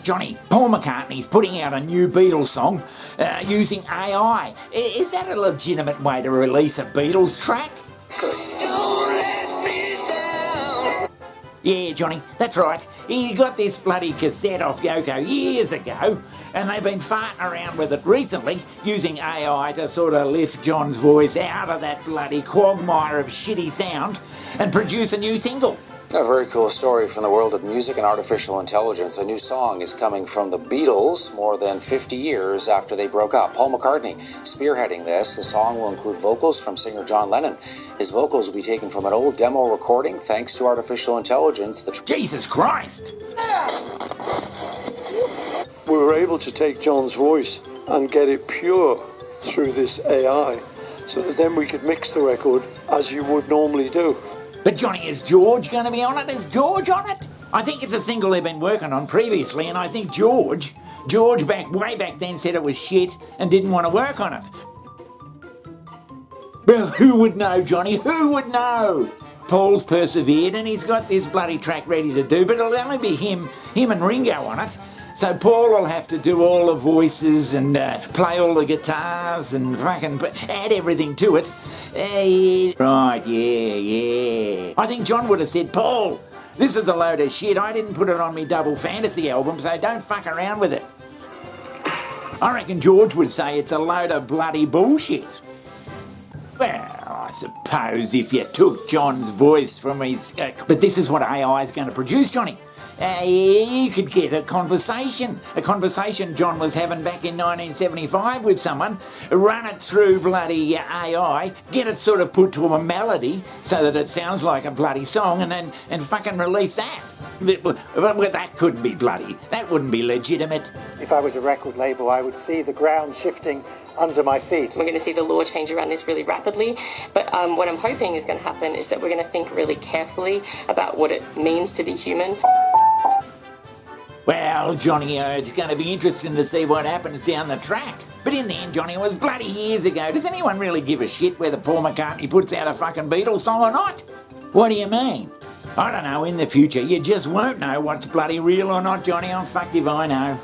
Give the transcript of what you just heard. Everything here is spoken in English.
Johnny, Paul McCartney's putting out a new Beatles song using AI. Is that a legitimate way to release a Beatles track? Don't let me down. Yeah, Johnny, that's right. He got this bloody cassette off Yoko years ago, and they've been farting around with it recently, using AI to sort of lift John's voice out of that bloody quagmire of shitty sound and produce a new single. A very cool story from the world of music and artificial intelligence. A new song is coming from the Beatles more than 50 years after they broke up. Paul McCartney spearheading this. The song will include vocals from singer John Lennon. His vocals will be taken from an old demo recording thanks to artificial intelligence. Jesus Christ! We were able to take John's voice and get it pure through this AI so that then we could mix the record as you would normally do. But Johnny, is George going to be on it? Is George on it? I think it's a single they've been working on previously, and I think George way back then said it was shit and didn't want to work on it. Well, who would know, Johnny? Who would know? Paul's persevered and he's got this bloody track ready to do, but it'll only be him and Ringo on it. So Paul will have to do all the voices and play all the guitars and fucking add everything to it. Right, yeah. I think John would have said, Paul, this is a load of shit. I didn't put it on me double fantasy album, so don't fuck around with it. I reckon George would say it's a load of bloody bullshit. Well, I suppose if you took John's voice from his... but this is what AI is going to produce, Johnny. You could get a conversation John was having back in 1975 with someone, run it through bloody AI, get it sort of put to a melody so that it sounds like a bloody song, and fucking release that. Well, that couldn't be bloody. That wouldn't be legitimate. If I was a record label, I would see the ground shifting under my feet. We're going to see the law change around this really rapidly, but what I'm hoping is going to happen is that we're going to think really carefully about what it means to be human. Well, Johnny, it's going to be interesting to see what happens down the track. But in the end, Johnny, it was bloody years ago. Does anyone really give a shit whether Paul McCartney puts out a fucking Beatles song or not? What do you mean? I don't know, in the future, you just won't know what's bloody real or not, Johnny. Oh, fuck if I know.